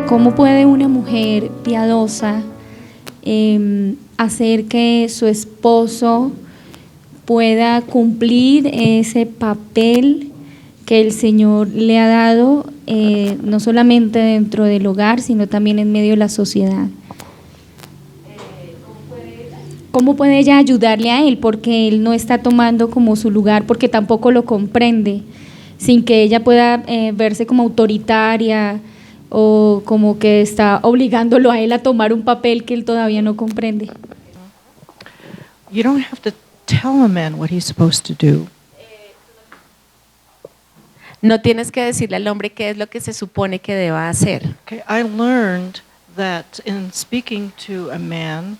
¿Cómo puede una mujer piadosa hacer que su esposo pueda cumplir ese papel que el Señor le ha dado, no solamente dentro del hogar, sino también en medio de la sociedad? ¿Cómo puede ella ayudarle a él? Porque él no está tomando como su lugar, porque tampoco lo comprende, sin que ella pueda verse como autoritaria o como que está obligándolo a él a tomar un papel que él todavía no comprende. You don't have to tell a man what he's supposed to do. No tienes que decirle al hombre qué es lo que se supone que deba hacer. Okay, I learned that in speaking to a man,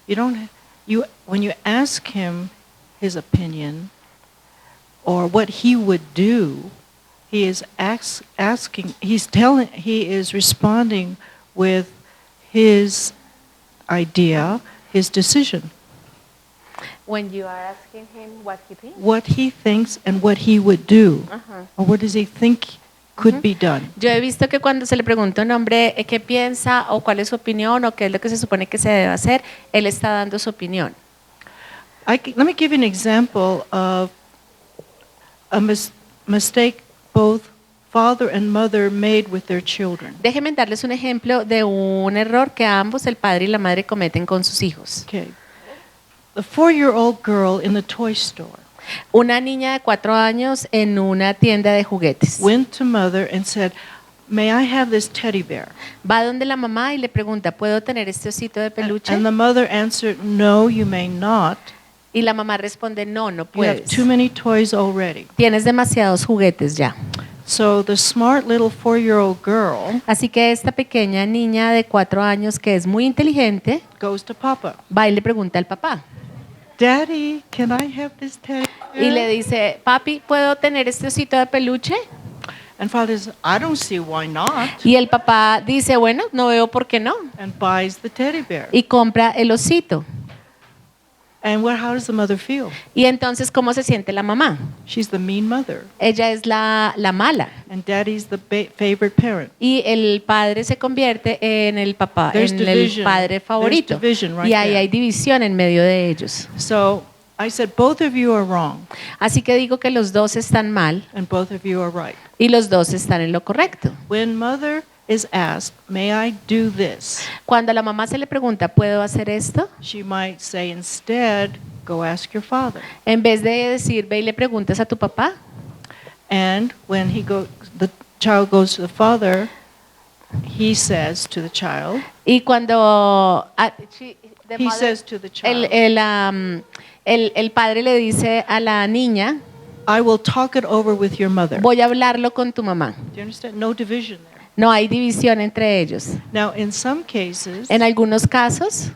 when you ask him his opinion or what he would do, he is he is responding with his idea, his decision. When you are asking him what he thinks. What he thinks and what he would do. Or what does he think could be done. Yo he visto que cuando se le pregunta a un hombre qué piensa o cuál es su opinión o qué es lo que se supone que se debe hacer, él está dando su opinión. Let me give you an example of a mistake both father and mother made with their children. Déjenme darles un ejemplo de un error que ambos, el padre y la madre, cometen con sus hijos. Okay. The 4-year-old girl in the toy store Una niña de 4 años en una tienda de juguetes went to mother and said, "May I have this teddy bear?" va donde la mamá y le pregunta, ¿puedo tener este osito de peluche? And the mother answered, "No, you may not. Y la mamá responde, no, no You have puedes. too many toys already." Tienes demasiados juguetes ya. So the smart little 4-year-old girl Así que esta pequeña niña de 4 años que es muy inteligente goes to Papa. va y le pregunta al papá. "Daddy, can I have this teddy bear?" Y le dice, papi, ¿puedo tener este osito de peluche? And father says, "I don't see why not." Y el papá dice, bueno, no veo por qué no. And buys the teddy bear. Y compra el osito. And how does the mother feel? Y entonces, ¿cómo se siente la mamá? She's the mean mother. Ella es la mala. And daddy's the favorite parent. Y el padre se convierte en el papá, There's en el division. padre favorito. There's division right Y ahí there. hay división en medio de ellos. So I said, both of you are wrong Así que digo que los dos están mal and both of you are right. y los dos están en lo correcto. When mother is asked, "May I do this?" Cuando a la mamá se le pregunta, ¿puedo hacer esto? she might say instead, "Go ask your father." En vez de decir, ve y le preguntas a tu papá. And when the child goes to the father, he says to the child, Y cuando he says to the child, el padre le dice a la niña, "I will talk it over with your mother." voy a hablarlo con tu mamá. Do you understand? No division there. No hay división entre ellos. Now, in some cases, En algunos casos,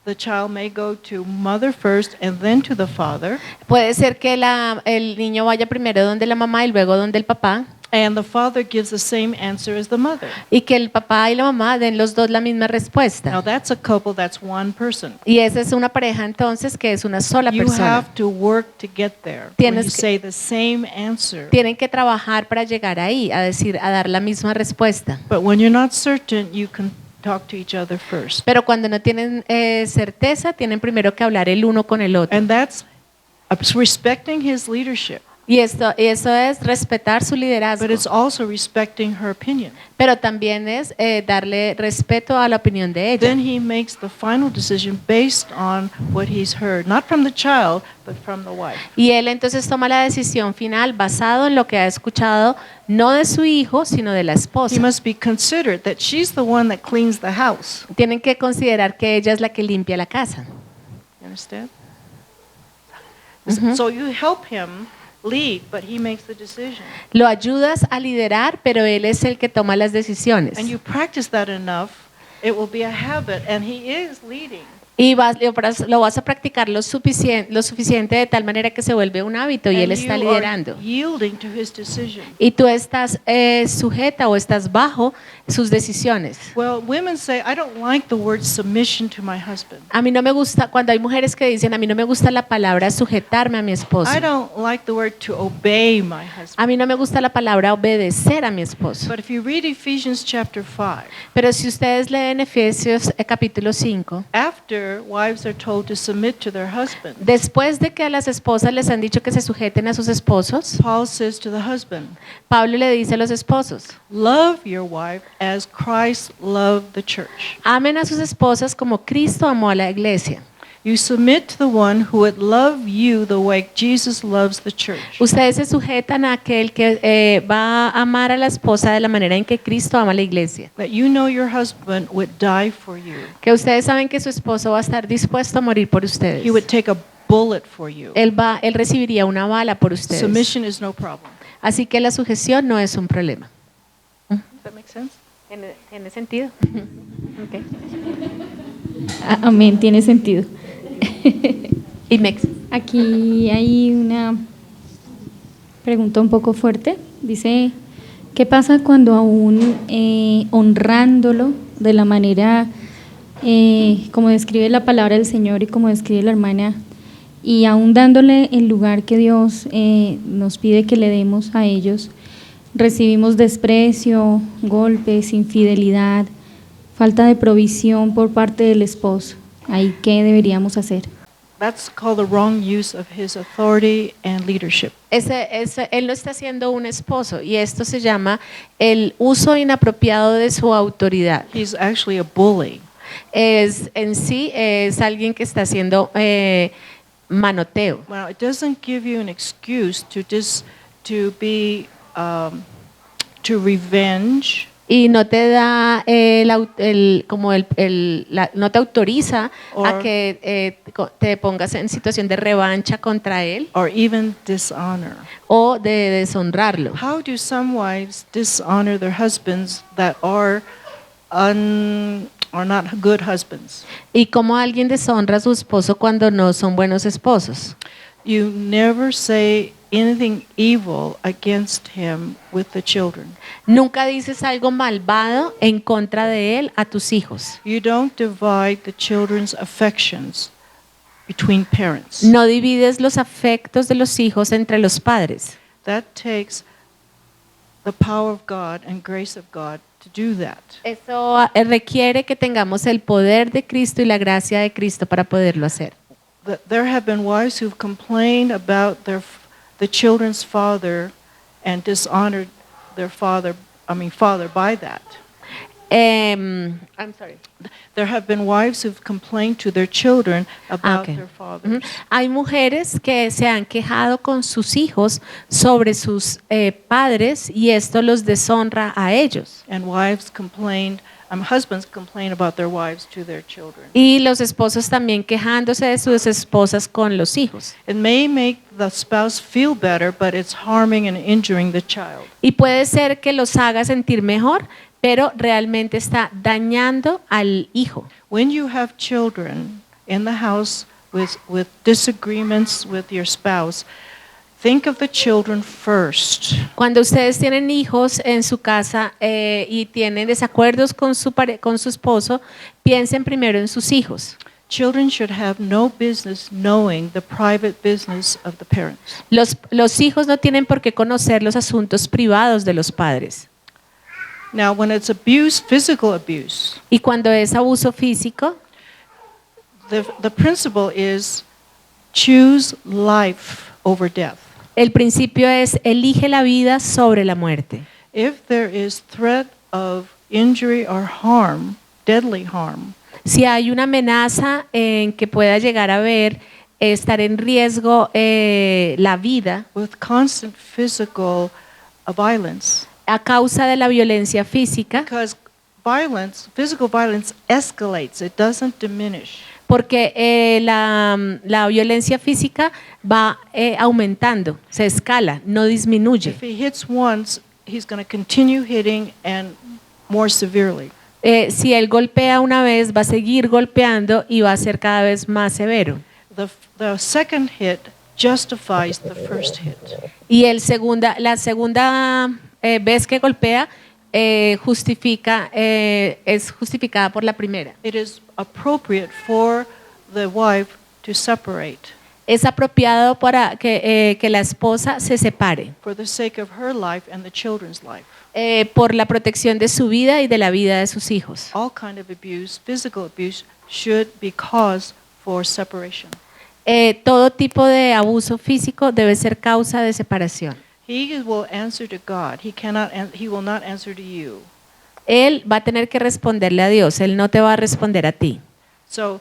the child may go to mother first and then to the father, puede ser que el niño vaya primero donde la mamá y luego donde el papá, and the father gives the same answer as the mother. y que el papá y la mamá den los dos la misma Now, respuesta. that's a couple, that's one person. Y esa es una pareja entonces que es una sola You persona. have to work to get there. When Tienes you que- say the same answer. Tienen que trabajar para llegar ahí, a dar la misma respuesta. But when you're not certain, you can talk to each other first. Pero cuando no tienen certeza, tienen primero que hablar el uno con el otro. And that's respecting his leadership, Y eso es respetar su liderazgo, but it's also respecting her opinion. pero también es darle respeto a la opinión de ella. Then he makes the final decision based on what he's heard, not from the child, but from the wife. Y él entonces toma la decisión final basado en lo que ha escuchado, no de su hijo, sino de la He esposa. must be considerate that she's the one that cleans the house. Tienen que considerar que ella es la que limpia la casa. You understand? Mhm. So you help him lead, but he makes the decision. Lo ayudas a liderar, pero él es el que toma las decisiones. And you practice that enough, it will be a habit, and he is leading. Y lo vas a practicar lo suficiente de tal manera que se vuelve un hábito y él and está you liderando. are yielding to his decision. Y tú estás sujeta o estás bajo sus decisiones. Well, women say, I don't like the word submission to my husband. A mí no me gusta, cuando hay mujeres que dicen, a mí no me gusta la palabra sujetarme a mi esposo. I don't like the word to obey my husband. A mí no me gusta la palabra obedecer a mi esposo. But if you read Ephesians chapter 5, Pero si ustedes leen Efesios capítulo 5, after wives are told to submit to their husband, después de que a las esposas les han dicho que se sujeten a sus esposos, Paul says to the husband, Pablo le dice a los esposos, love your wife as Christ loved the church. amen a sus esposas como Cristo amó a la iglesia. You submit to the one who would love you the way Jesus loves the church. Ustedes se sujetan a aquel que va a amar a la esposa de la manera en que Cristo ama a la iglesia. That you know your husband would die for you. Que ustedes saben que su esposo va a estar dispuesto a morir por ustedes. He would take a bullet for you. Él recibiría una bala por ustedes. Submission is no problem. Así que la sujeción no es un problema. Does that make sense? ¿Tiene sentido? Okay. Amén, tiene sentido. Y Mex. Aquí hay una pregunta un poco fuerte. Dice, ¿qué pasa cuando aún honrándolo de la manera como describe la palabra del Señor y como describe la hermana, y aún dándole el lugar que Dios nos pide que le demos a ellos, recibimos desprecio, golpes, infidelidad, falta de provisión por parte del esposo? ¿Ahí qué deberíamos hacer? That's called the wrong use of his authority and leadership. Él no está siendo un esposo y esto se llama el uso inapropiado de su autoridad. He's actually a bully. En sí es alguien que está haciendo manoteo. Well, it doesn't give you an excuse to revenge. Y no te da no te autoriza a que te pongas en situación de revancha contra él Or even dishonor. o de deshonrarlo. How do some wives dishonor their husbands that are not good husbands? ¿Y cómo alguien deshonra a su esposo cuando no son buenos esposos? You never say anything evil against him with the children. Nunca dices algo malvado en contra de él a tus hijos. You don't divide the children's affections between parents. No divides los afectos de los hijos entre los padres. That takes the power of God and grace of God to do that. Eso requiere que tengamos el poder de Cristo y la gracia de Cristo para poderlo hacer. There have been wives who've complained about the children's father and dishonored their father by that. I'm sorry. There have been wives who've complained to their children about Okay. their fathers. Hay mujeres que se han quejado con sus hijos sobre sus padres y esto los deshonra a ellos. And husbands complain about their wives to their children. Y los esposos también quejándose de sus esposas con los hijos. It may make the spouse feel better, but it's harming and injuring the child. Y puede ser que los haga sentir mejor, pero realmente está dañando al hijo. When you have children in the house with disagreements with your spouse, think of the children first. Cuando ustedes tienen hijos en su casa y tienen desacuerdos con su esposo, piensen primero en sus hijos. Children should have no business knowing the private business of the parents. Los hijos no tienen por qué conocer los asuntos privados de los padres. Now, when it's abuse, physical abuse, Y cuando es abuso físico, the principle is choose life over death. el principio es elige la vida sobre la muerte. If there is threat of injury or harm, deadly harm, Si hay una amenaza en que pueda llegar a haber estar en riesgo la vida with constant physical violence, a causa de la violencia física, because physical violence escalates, it doesn't diminish. porque la violencia física va aumentando, se escala, no disminuye. If he hits once, he's going to continue hitting and more severely. Si él golpea una vez, va a seguir golpeando y va a ser cada vez más severo. The second hit justifies the first hit. Y la segunda vez que golpea es justificada por la primera. It is appropriate for the wife to separate Es apropiado para que la esposa se separe for the sake of her life and the children's life. por la protección de su vida y de la vida de sus hijos. All kind of abuse, physical abuse, should be cause for separation. Todo tipo de abuso físico debe ser causa de separación. He will answer to God. He will not answer to you. Él va a tener que responderle a Dios, él no te va a responder a ti. So,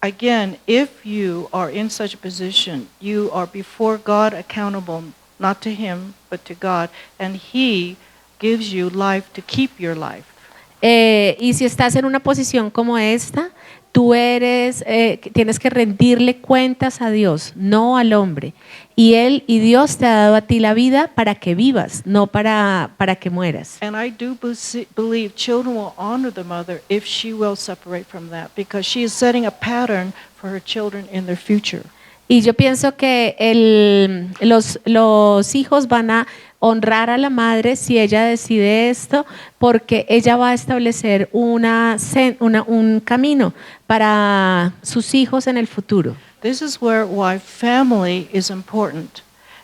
again, if you are in such a position, you are before God accountable, not to him, but to God, and he gives you life to keep your life. Y si estás en una posición como esta, tú tienes que rendirle cuentas a Dios, no al hombre. Y Dios te ha dado a ti la vida para que vivas, no para que mueras. And I do believe children will honor the mother if she will separate from that, because she is setting a pattern for her children in their future. Y yo pienso que los hijos van a honrar a la madre si ella decide esto, porque ella va a establecer un camino para sus hijos en el futuro. This is why family is important,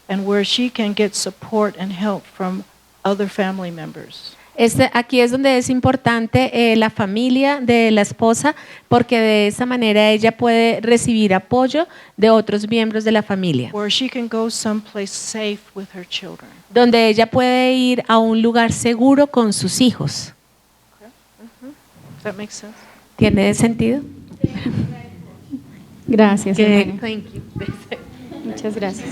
and where she can get support and help from other family members. Aquí es donde es importante la familia de la esposa, porque de esa manera ella puede recibir apoyo de otros miembros de la familia. Where she can go someplace safe with her children. Donde ella puede ir a un lugar seguro con sus hijos. Does that make sense? ¿Tiene sentido? Gracias, hermana. Thank you. Muchas gracias.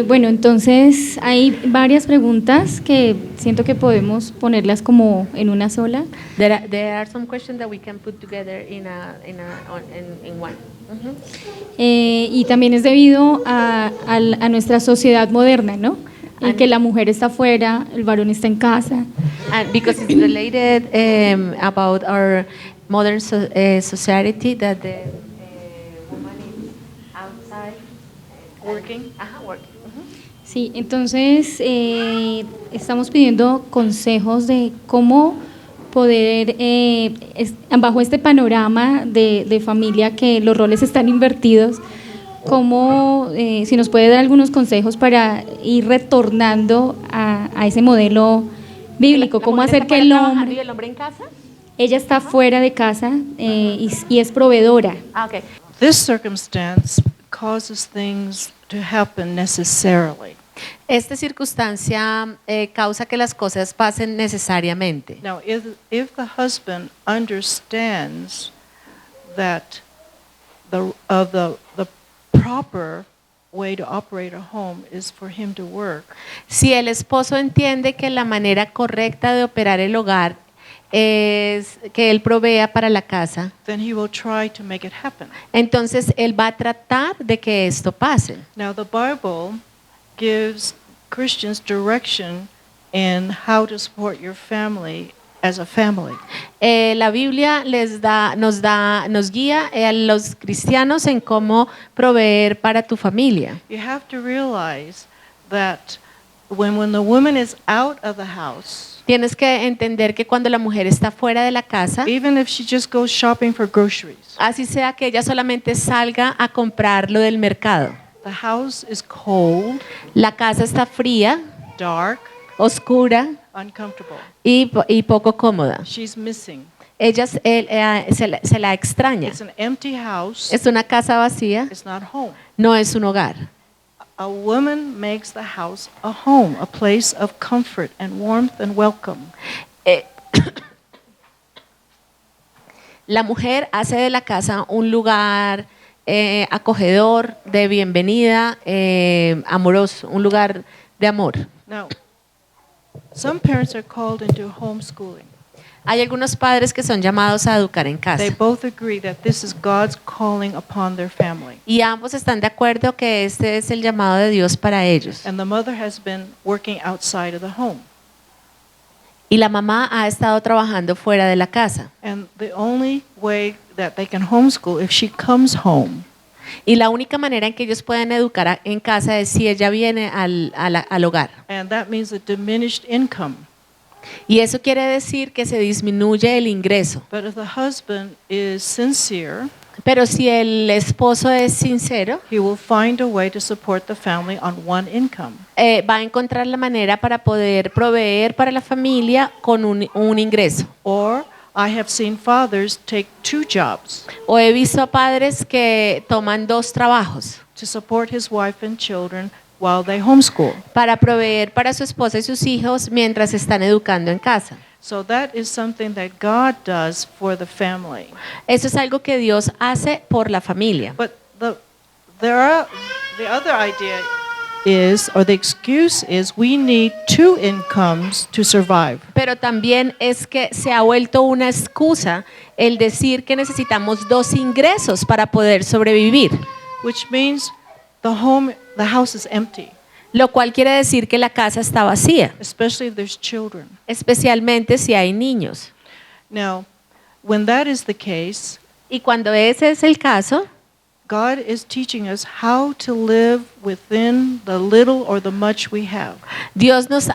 Bueno, entonces hay varias preguntas que siento que podemos ponerlas como en una sola. There are some questions that we can put together in one. Y también es debido a nuestra sociedad moderna, ¿no? En que la mujer está afuera, el varón está en casa. And because it's related about our modern society, that the woman is outside Working. working. Sí, entonces estamos pidiendo consejos de cómo poder, bajo este panorama de familia que los roles están invertidos, cómo, si nos puede dar algunos consejos para ir retornando a ese modelo bíblico, cómo hacer que el hombre... ¿Y el hombre en casa? Ella está fuera de casa y es proveedora. Okay. This circumstance causes things to happen necessarily. Esta circunstancia causa que las cosas pasen necesariamente. Now, if the husband understands that the proper way to operate a home is for him to work, Si el esposo entiende que la manera correcta de operar el hogar es que él provea para la casa, then he will try to make it happen. entonces él va a tratar de que esto pase. Now, the Bible gives Christians direction in how to support your family as a family. La Biblia nos guía a los cristianos en cómo proveer para tu familia. You have to realize that when the woman is out of the house, Tienes que entender que cuando la mujer está fuera de la casa, even if she just goes shopping for groceries, así sea que ella solamente salga a comprar lo del mercado, the house is cold, la casa está fría, dark, oscura uncomfortable. y poco cómoda. She's missing. Ella se la extraña. It's an empty house. Es una casa vacía, It's not home. no es un hogar. A woman makes the house a home, a place of comfort and warmth and welcome. Eh, La mujer hace de la casa un lugar acogedor, de bienvenida, amoroso, un lugar de amor. Now, some parents are called into homeschooling. Hay algunos padres que son llamados a educar en casa They both agree that this is God's calling upon their family. y ambos están de acuerdo que este es el llamado de Dios para ellos. And the mother has been working outside of the home. Y la mamá ha estado trabajando fuera de la casa. And the only way that they can homeschool if she comes home. Y la única manera en que ellos pueden educar en casa es si ella viene al hogar. And that means a diminished income. Y eso quiere decir que se disminuye el ingreso. But if the husband is sincere, Pero si el esposo es sincero, he will find a way to support the family on one income. va a encontrar la manera para poder proveer para la familia con un ingreso. Or I have seen fathers take 2 jobs O he visto a padres que toman 2 trabajos to support his wife and children while they homeschool. para proveer para su esposa y sus hijos mientras están educando en casa. So that is something that God does for the family. Eso es algo que Dios hace por la familia. But the other idea is, or the excuse is, we need 2 incomes to survive. Pero también es que se ha vuelto una excusa el decir que necesitamos 2 ingresos para poder sobrevivir, Which means the house is empty, lo cual quiere decir que la casa está vacía, especially if there's children. especialmente si hay niños. Now, when that is the case, Y cuando ese es el caso, God is teaching us how to live within the little or the much we have. Dios nos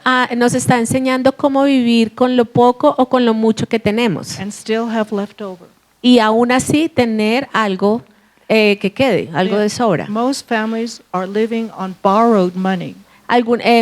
está enseñando cómo vivir con lo poco o con lo mucho que tenemos. And still have leftover. Y aún así tener algo que quede, algo de sobra. Most families are living on borrowed money.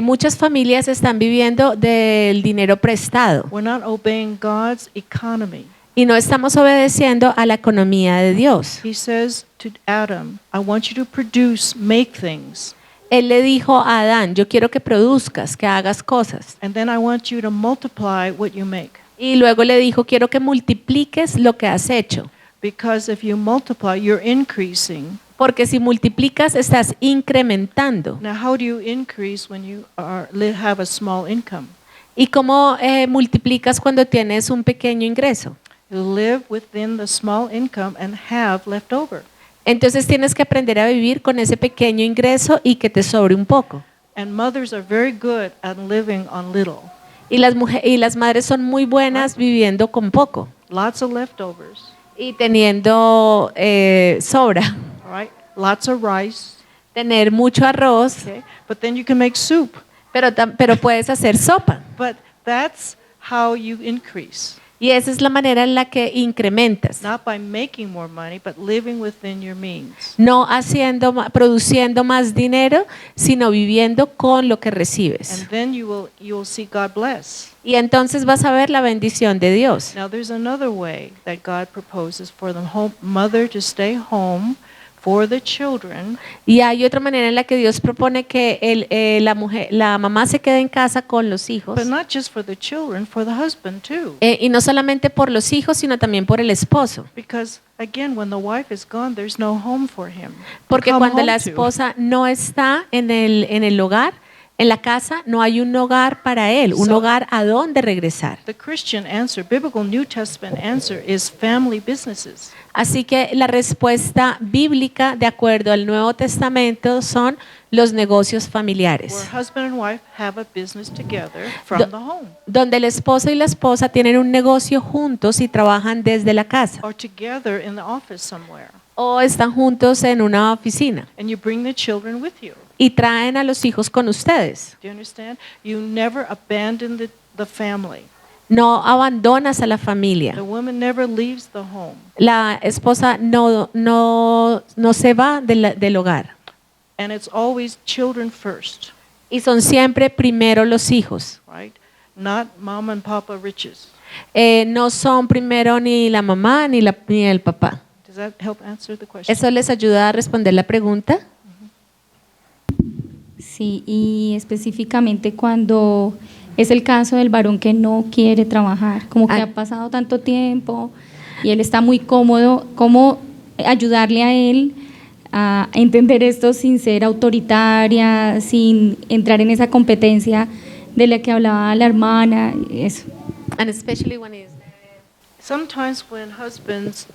Muchas familias están viviendo del dinero prestado We're not obeying God's economy. y no estamos obedeciendo a la economía de Dios. He says to Adam, I want you to produce, make things. Él le dijo a Adán, yo quiero que produzcas, que hagas cosas. And then I want you to multiply what you make. Y luego le dijo, quiero que multipliques lo que has hecho. Because if you multiply, you're increasing. Porque si multiplicas, estás incrementando. Now, how do you increase when you have a small income? ¿Y cómo multiplicas cuando tienes un pequeño ingreso? You live within the small income and have leftover. Entonces tienes que aprender a vivir con ese pequeño ingreso y que te sobre un poco. And mothers are very good at living on little. Y las madres son muy buenas viviendo con poco Lots of leftovers. y teniendo sobra. All right? Lots of rice. Tener mucho arroz, Okay? But then you can make soup. pero puedes hacer sopa. But that's how you increase. Y esa es la manera en la que incrementas. Not by making more money, but living within your means. No produciendo más dinero, sino viviendo con lo que recibes. And then you will see God bless. Y entonces vas a ver la bendición de Dios. Now there's another way that God proposes for the mother to stay home for the children. Y hay otra manera en la que Dios propone que la mamá se quede en casa con los hijos. But not just for the children, for the husband too. Y no solamente por los hijos, sino también por el esposo. Because again, when the wife is gone, there's no home for him. to Porque come cuando home la to. esposa no está en el hogar, en la casa, no hay un hogar para él, un So- hogar a donde regresar. The Christian answer, biblical New Testament answer, is family businesses. Así que la respuesta bíblica, de acuerdo al Nuevo Testamento, son los negocios familiares, Where husband and wife have a business together from Do- the home, donde el esposo y la esposa tienen un negocio juntos y trabajan desde la casa, or together in the office somewhere. o están juntos en una oficina And you bring the children with you. y traen a los hijos con ustedes. Do you understand? You never abandon the family. No abandonas a la The familia. woman never leaves the home. La esposa no se va del hogar. And it's always children first, Y son siempre primero los hijos. right? Not mom and papa riches. No son primero ni la mamá ni el papá. Does that help answer the question? ¿Eso les ayuda a responder la pregunta? Sí, y específicamente cuando es el caso del varón que no quiere trabajar, como que Ah. ha pasado tanto tiempo y él está muy cómodo, ¿cómo ayudarle a él a entender esto sin ser autoritaria, sin entrar en esa competencia de la que hablaba la hermana? Eso. And especially when it's Sometimes when husbands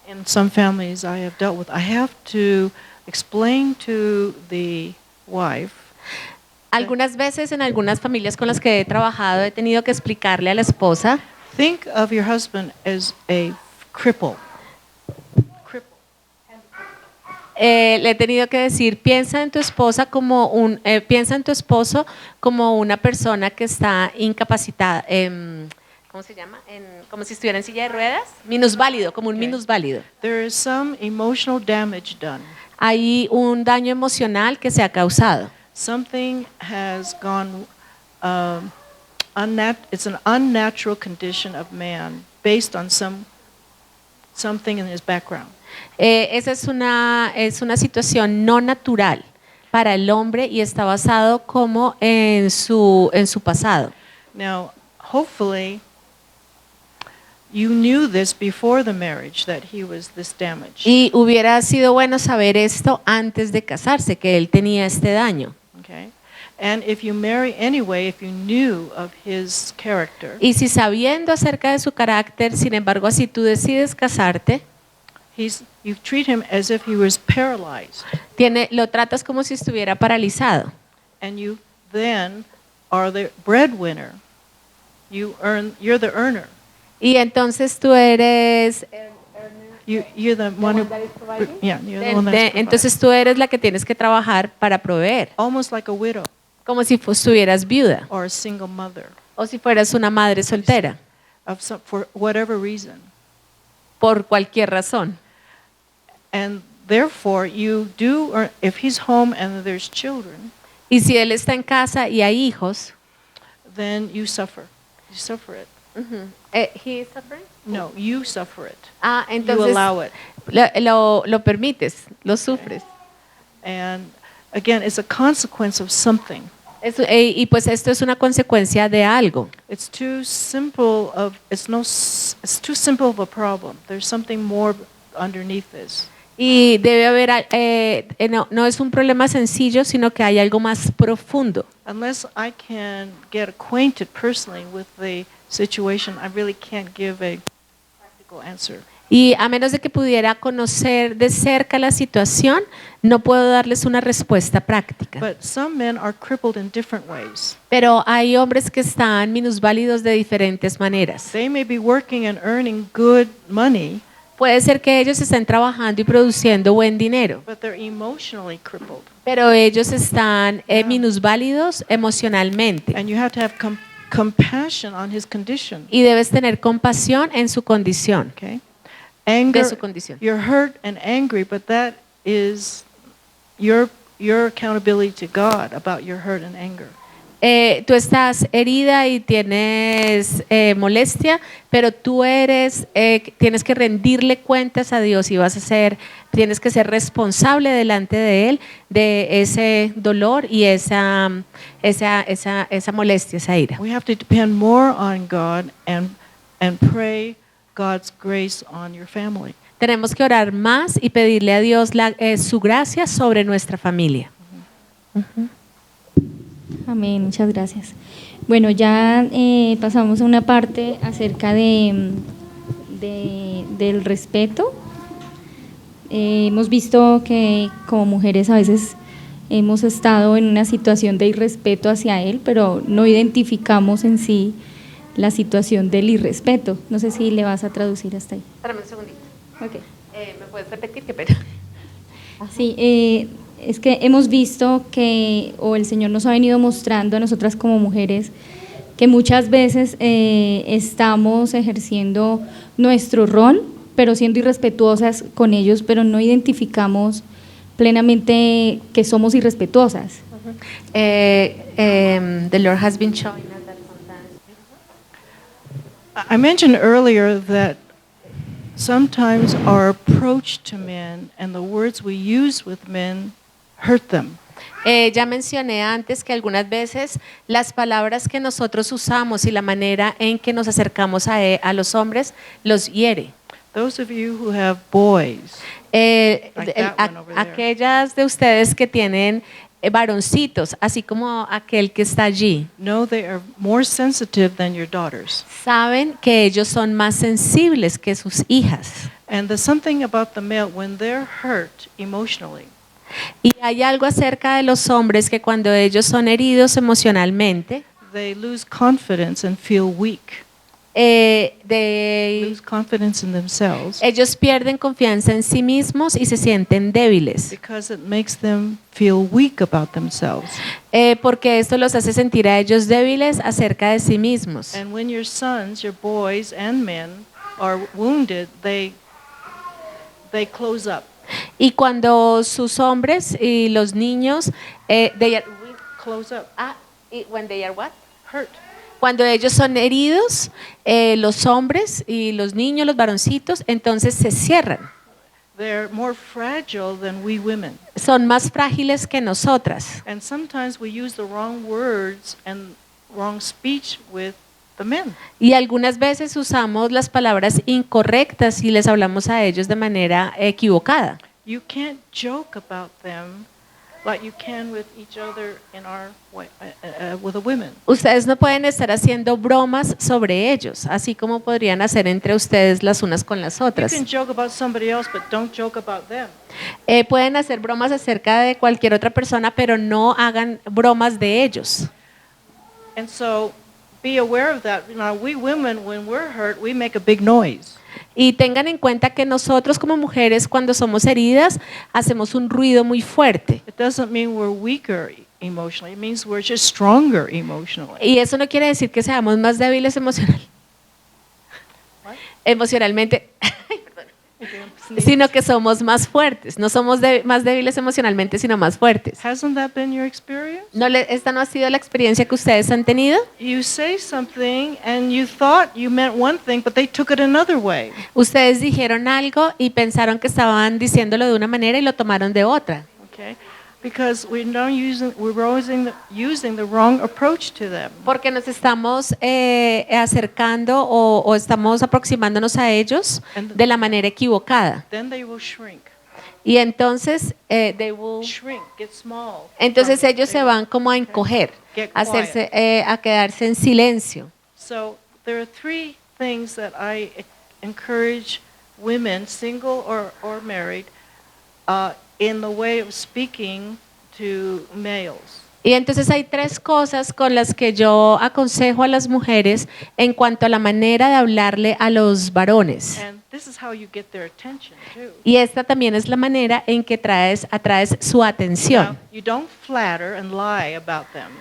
in some families I have dealt with, I have to explain to the wife Algunas veces en algunas familias con las que he trabajado he tenido que explicarle a la esposa, Think of your husband as a cripple. le he tenido que decir, piensa en tu esposa como piensa en tu esposo como una persona que está incapacitada, ¿cómo se llama? Como si estuviera en silla de ruedas, minusválido, como un Okay. minusválido. There is some emotional damage done. Hay un daño emocional que se ha causado. Something has gone, it's an unnatural condition of man based on something in his background. Esa es una situación no natural para el hombre y está basado como en su pasado. Now, hopefully, you knew this before the marriage, that he was this damaged. Y hubiera sido bueno saber esto antes de casarse, que él tenía este daño. Okay? And if you marry anyway, if you knew of his character, Y si sabiendo acerca de su carácter, sin embargo, así tú decides casarte, you treat him as if he was paralyzed. lo tratas como si estuviera paralizado. And you then are the breadwinner. You're the earner. Y entonces tú eres... You're the one who, yeah, you're the one that's providing. entonces tú eres la que tienes que trabajar para proveer, Almost like a widow como si estuvieras viuda or a single mother, o si fueras una madre soltera, for whatever reason. por cualquier razón. And therefore, you do, or if he's home and there's children, Y si él está en casa y hay hijos, then you suffer. You suffer it. he is suffering? No, you suffer it. Ah, You entonces allow it. lo permites, lo sufres. And again, it's a consequence of something. Y pues esto es una consecuencia de algo. It's too simple it's too simple of a problem. There's something more underneath this. Y debe haber, no es un problema sencillo, sino que hay algo más profundo. Unless I can get acquainted personally with the situation, I really can't give a practical answer. Y a menos de que pudiera conocer de cerca la situación, no puedo darles una respuesta práctica. But some men are crippled in different ways. Pero hay hombres que están minusválidos de diferentes maneras. They may be working and earning good money, Puede ser que ellos estén trabajando y produciendo buen dinero, but they're emotionally crippled. pero ellos están minusválidos emocionalmente. And you have to have compassion on his condition. Y debes tener compasión en su condición, Okay? de Anger, su condición. you're hurt and angry, but that is your accountability to God about your hurt and anger. Tú estás herida y tienes molestia, pero tú tienes que rendirle cuentas a Dios y tienes que ser responsable delante de Él de ese dolor y esa molestia, esa ira. We have to depend more on God and pray God's grace on your family. Tenemos que orar más y pedirle a Dios su gracia sobre nuestra familia. Amén, muchas gracias. Bueno, ya pasamos a una parte acerca del respeto. Hemos visto que como mujeres a veces hemos estado en una situación de irrespeto hacia él, pero no identificamos en sí la situación del irrespeto. No sé si le vas a traducir hasta ahí. Espérame un segundito. Okay. ¿Me puedes repetir? Qué pena. Sí, es que hemos visto o el Señor nos ha venido mostrando a nosotras como mujeres, que muchas veces estamos ejerciendo nuestro rol, pero siendo irrespetuosas con ellos, pero no identificamos plenamente que somos irrespetuosas. The Lord has been showing us that sometimes. I mentioned earlier that sometimes our approach to men and the words we use with men hurt them. Ya mencioné antes que algunas veces las palabras que nosotros usamos y la manera en que nos acercamos a los hombres los hiere. Those of you who have boys, like that one over there. Aquellas de ustedes que tienen varoncitos, así como aquel que está allí, know they are more sensitive than your daughters. saben que ellos son más sensibles que sus hijas. And there's something about the male when they're hurt emotionally. Y hay algo acerca de los hombres que cuando ellos son heridos emocionalmente, they lose confidence and feel weak. Lose confidence in themselves ellos pierden confianza en sí mismos y se sienten débiles, because it makes them feel weak about themselves. porque esto los hace sentir a ellos débiles acerca de sí mismos. And when your sons, your boys and men are wounded, they close up. Y cuando sus hombres y los niños, they are, Close up. when they are what? Hurt. Cuando ellos son heridos, los hombres y los niños, los varoncitos, entonces se cierran. They're more fragile than we women. Son más frágiles que nosotras. And sometimes we use the wrong words and wrong speech with the men. Y algunas veces usamos las palabras incorrectas y les hablamos a ellos de manera equivocada. You can't joke about them like you can with each other in our way, with the women. Ustedes no pueden estar haciendo bromas sobre ellos, así como podrían hacer entre ustedes las unas con las You otras. can joke about somebody else, but don't joke about them. Pueden hacer bromas acerca de cualquier otra persona, pero no hagan bromas de ellos. And so be aware of that. Now, we women, when we're hurt, we make a big noise. Y tengan en cuenta que nosotros como mujeres cuando somos heridas hacemos un ruido muy fuerte. It doesn't mean we're weaker emotionally. It means we're just stronger emotionally. Y eso no quiere decir que seamos más débiles emocionalmente, sino que somos más fuertes. No somos más débiles emocionalmente, sino más fuertes. Hasn't that been your experience? ¿Esta no ha sido la experiencia que ustedes han tenido? You say something and you thought you meant one thing, but they took it another way. Ustedes dijeron algo y pensaron que estaban diciéndolo de una manera y lo tomaron de otra. Okay? Because we're using the wrong approach to them. Porque nos estamos acercando o estamos aproximándonos a ellos de la manera equivocada. Then they will shrink. Y entonces, Shrink, get small. entonces ellos se van como a encoger, a quedarse en silencio. So there are three things that I encourage women, single or married, in the way of speaking to males. Y entonces hay tres cosas con las que yo aconsejo a las mujeres en cuanto a la manera de hablarle a los varones. And this is how you get their attention too. Y esta también es la manera en que atraes su atención. Now, you don't flatter and lie about them.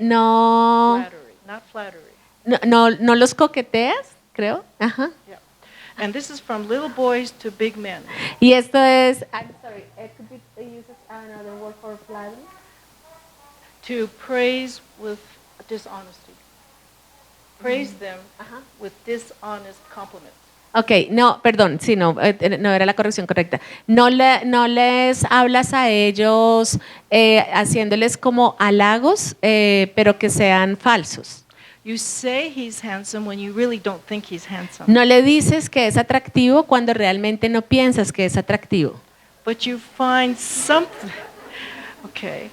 No, Flattery, not flattery. no los coqueteas, creo. Ajá. Yeah. And this is from little boys to big men. Y esto es, I'm sorry, could you use another word for flattery? To praise with dishonesty. Praise them with dishonest compliments. Ok, no, perdón, sí, no era la corrección correcta. No les hablas a ellos haciéndoles como halagos, pero que sean falsos. You say he's handsome when you really don't think he's handsome. No le dices que es atractivo cuando realmente no piensas que es atractivo. But you find something. Okay.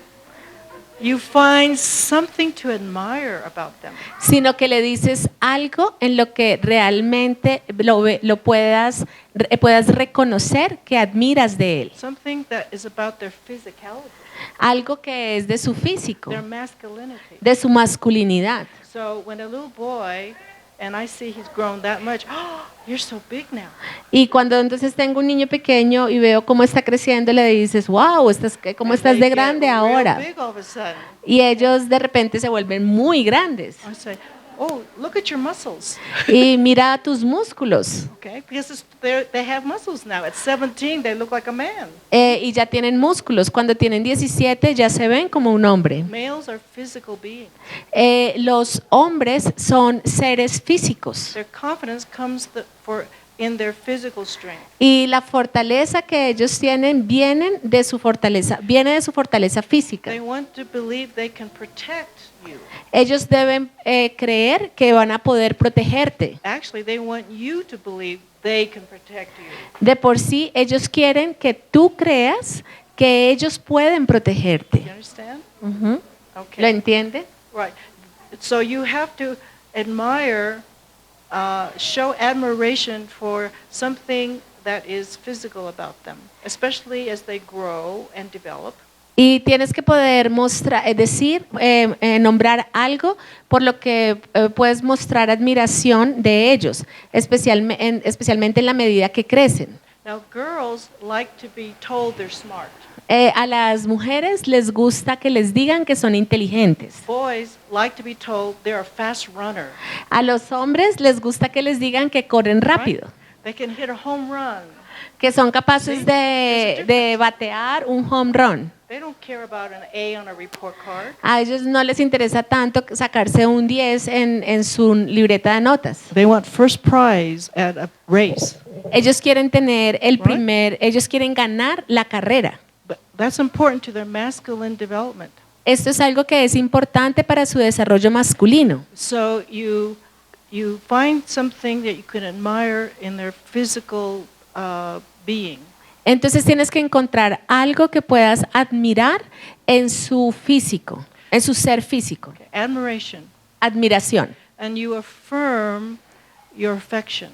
You find something to admire about them. Sino que le dices algo en lo que realmente lo puedas reconocer que admiras de él. Something that is about their physicality, Algo que es de su físico, their masculinity. de su masculinidad. So when a little boy, and I see he's grown that much, oh, you're so big now. Y cuando entonces tengo un niño pequeño y veo cómo está creciendo, le dices, wow, cómo And estás they de get grande real ahora. big all of a sudden. Y ellos de repente se vuelven muy grandes. I say, oh, look at your muscles. Y mira tus músculos. Okay, because they have muscles now. At 17, they look like a man. Y ya tienen músculos. Cuando tienen 17 ya se ven como un hombre. Males are physical beings. Los hombres son seres físicos. Their confidence comes in their physical strength. Y la fortaleza que ellos tienen viene de su fortaleza física. They want to believe they can protect you. Ellos deben creer que van a poder protegerte. Actually, they want you to believe they can protect you. De por sí, ellos quieren que tú creas que ellos pueden You protegerte. understand? Ujú. Okay. ¿Lo entiende? Right. So you have to admire, show admiration for something that is physical about them, especially as they grow and develop. Y tienes que poder mostrar, es decir, nombrar algo por lo que puedes mostrar admiración de ellos, especialmente en la medida que crecen. Now, girls like to be told they're smart. A las mujeres les gusta que les digan que son inteligentes. Boys like to be told they're a fast runner. A los hombres les gusta que les digan que corren rápido, They can hit a home run. que son capaces Sí, de batear un home run. They don't care about an A on a report card. A ellos no les interesa tanto sacarse un 10 en su libreta de notas. They want first prize at a race. Ellos quieren tener ellos quieren ganar la carrera. But that's important to their masculine development. Esto es algo que es importante para su desarrollo masculino. So you find something that you can admire in their physical being. Entonces tienes que encontrar algo que puedas admirar en su físico, en su ser físico. Okay. Admiration. Admiración. And you affirm your affection.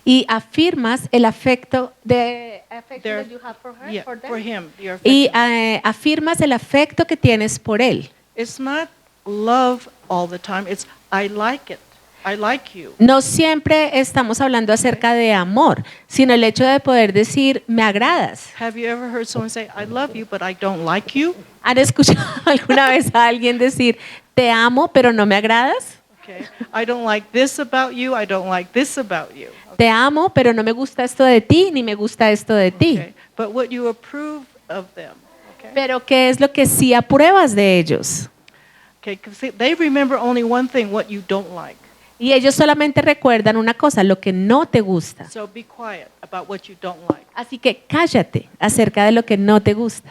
Y afirmas el afecto Their- that you have for her, Yeah, for them. for him, your Y affection. afirmas el afecto que tienes por él. It's not love all the time. It's I like it. I like you. No siempre estamos hablando acerca de amor, sino el hecho de poder decir, me agradas. Have you ever heard someone say, I love you, but I don't like you? ¿Han escuchado alguna vez a alguien decir, te amo, pero no me agradas? Okay. I don't like this about you. I don't like this about you. Te amo, pero no me gusta esto de ti, ni me gusta esto de ti. Okay. But what you approve of them. Okay. Pero ¿qué es lo que sí apruebas de ellos? Okay. 'Cause they remember only one thing, what you don't like. Y ellos solamente recuerdan una cosa, lo que no te gusta. So be quiet about what you don't like. Así que cállate acerca de lo que no te gusta.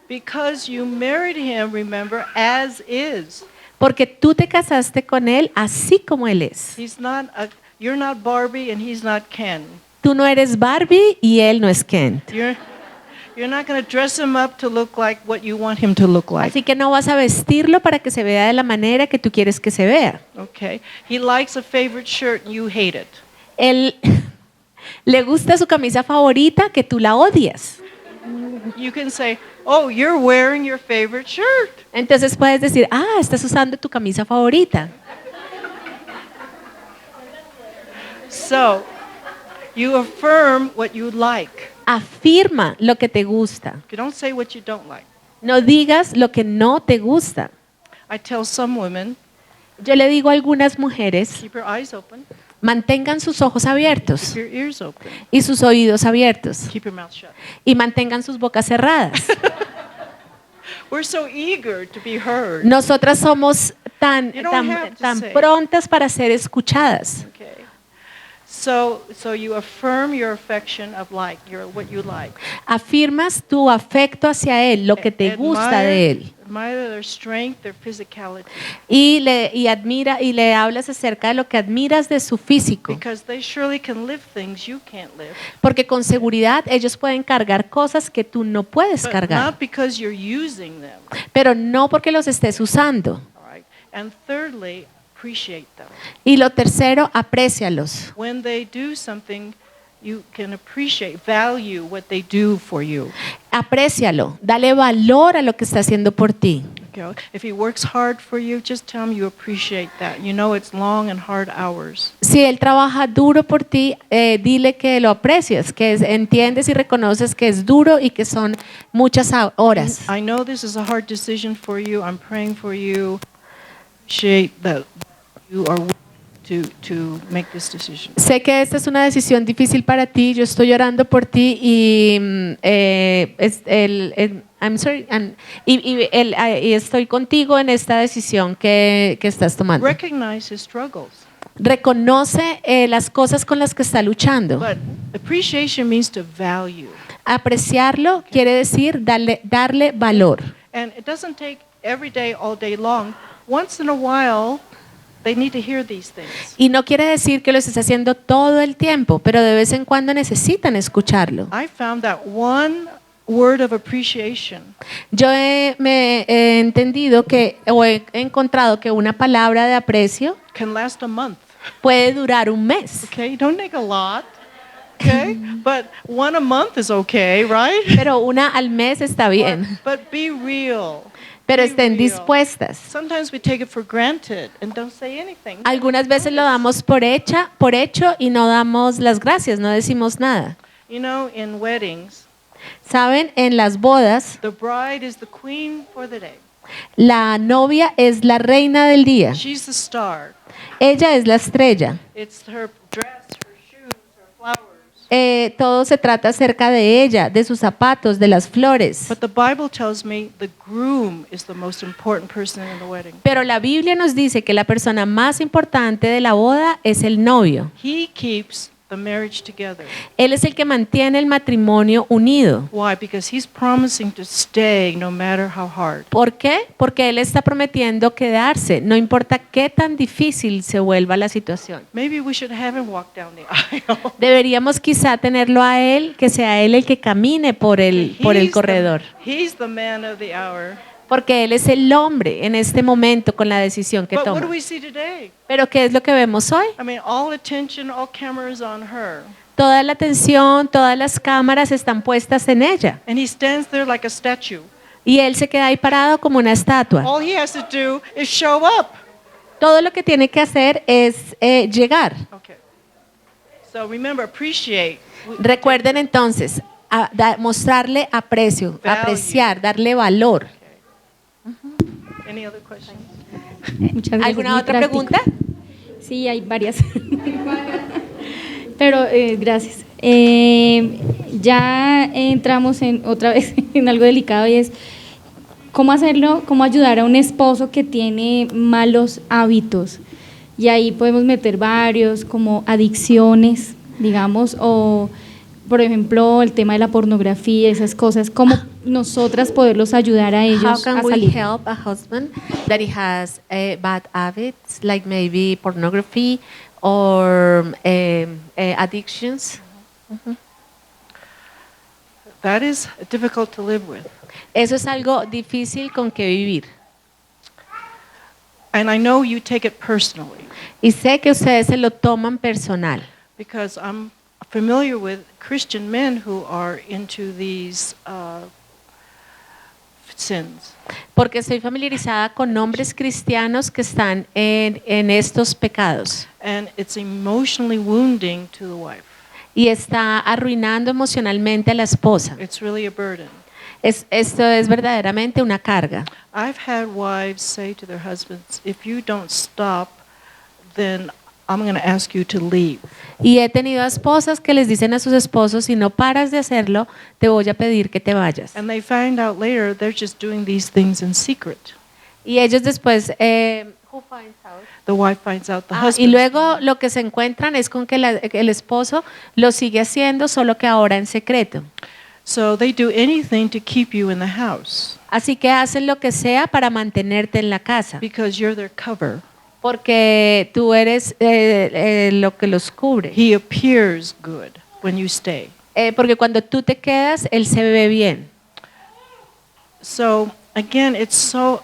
Because you married him, remember, as is. Porque tú te casaste con él así como él es. You're not Barbie and he's not Ken. Tú no eres Barbie y él no es Kent. You're not going to dress him up to look like what you want him to look like. Así que no vas a vestirlo para que se vea de la manera que tú quieres que se vea. Okay. He likes a favorite shirt and you hate it. Él le gusta su camisa favorita que tú la odias. You can say, "Oh, you're wearing your favorite shirt." Entonces puedes decir, estás usando tu camisa favorita. So, you affirm what you like. Afirma lo que te gusta. You don't say what you don't like. No digas lo que no te gusta. I tell some women, Yo le digo a algunas mujeres, keep your eyes open, mantengan sus ojos abiertos keep your ears open, y sus oídos abiertos keep your mouth shut. y mantengan sus bocas cerradas. We're so eager to be heard. Nosotras somos tan You don't have to tan say. prontas para ser escuchadas. Okay. So you affirm your affection of what you like. Afirmas tu afecto hacia él, lo que te gusta de él. Admire their strength, their physicality. Y le hablas acerca de lo que admiras de su físico. Because they surely can lift things you can't lift. Porque con seguridad ellos pueden cargar cosas que tú no puedes But cargar. not because you're using them. Pero no porque los estés usando. All right. And thirdly, appreciate them. Y lo tercero, aprécialos. When they do something, you can appreciate, value what they do for you. Aprécialo, dale valor a lo que está haciendo por ti. Okay? If he works hard for you, just tell him you appreciate that. You know it's long and hard hours. Si él trabaja duro por ti, dile que lo aprecias, que entiendes y reconoces que es duro y que son muchas horas. I know this is a hard decision for you. I'm praying for you. Appreciate that you are willing to make this decision. Sé que esta es una decisión difícil para ti, yo estoy orando por ti y I'm sorry, y estoy contigo en esta decisión que estás tomando. Recognize his struggles. Reconoce las cosas con las que está luchando. But appreciation means to value. Apreciarlo quiere decir darle valor. And it doesn't take every day, all day long. Once in a while, they need to hear these things. Y no quiere decir que lo estés haciendo todo el tiempo, pero de vez en cuando necesitan escucharlo. I found that one word of appreciation Yo me he entendido o he encontrado que una palabra de aprecio can last a month. puede durar un mes. Okay, don't take a lot. okay? But one a month is okay, right? Pero una al mes está bien. But be real. Pero Be estén real. dispuestas. Sometimes we take it for granted and don't say anything. Algunas veces lo damos por hecho y no damos las gracias, no decimos nada. You know, in weddings, Saben, en las bodas, the bride is the queen for the day. la novia es la reina del día. She's the star. Ella es la estrella. It's her dress, her shoes, her flowers. Todo se trata acerca de ella, de sus zapatos, de las flores. But the Bible tells me the groom is the most important person in the wedding. Pero la Biblia nos dice que la persona más importante de la boda es el novio. He keeps the marriage together. Él es el que mantiene el matrimonio unido. Why? Because he's promising to stay no matter how hard. ¿Por qué? Porque él está prometiendo quedarse, no importa qué tan difícil se vuelva la situación. Maybe we should have him walk down the aisle. Deberíamos quizá tenerlo a él, que sea él el que camine por el corredor. He's the man of the hour. Porque él es el hombre en este momento con la decisión que But what toma. do we see today? Pero ¿qué es lo que vemos hoy? I mean, all attention, all cameras on her. Toda la atención, todas las cámaras están puestas en ella. And he stands there like a statue. Y él se queda ahí parado como una estatua. All he has to do is show up. Todo lo que tiene que hacer es llegar. Okay. So remember, appreciate. Recuerden entonces, mostrarle aprecio, Value. apreciar, darle valor. Any other questions? Muchas gracias. ¿Alguna Muy otra práctico. pregunta? Sí, hay varias. Pero gracias. Ya entramos otra vez en algo delicado y es cómo hacerlo, cómo ayudar a un esposo que tiene malos hábitos. Y ahí podemos meter varios, como adicciones, digamos, o por ejemplo el tema de la pornografía, esas cosas, cómo nosotras poderlos ayudar a ellos How can a we salir. help a husband that he has bad habits, like maybe pornography or addictions? That is difficult to live with. Eso es algo difícil con que vivir. And I know you take it personally Y sé que ustedes se lo toman personal, because I'm familiar with Christian men who are into these sins. porque estoy familiarizada con hombres cristianos que están en estos pecados. And it's emotionally wounding to the wife. Y está arruinando emocionalmente a la esposa. It's really a burden. Esto es verdaderamente una carga. I've had wives say to their husbands, if you don't stop, then I'm going to ask you to leave. Y he tenido esposas que les dicen a sus esposos, si no paras de hacerlo, te voy a pedir que te vayas. And they find out later they're just doing these things in secret. Y ellos después, who finds out? The wife finds out, the Y husband. luego lo que se encuentran es con que el esposo lo sigue haciendo, solo que ahora en secreto. So they do anything to keep you in the house Así que hacen lo que sea para mantenerte en la casa, because you're their cover. porque tú eres lo que los cubre. He appears good when you stay. Porque cuando tú te quedas, él se ve bien. So again, it's so,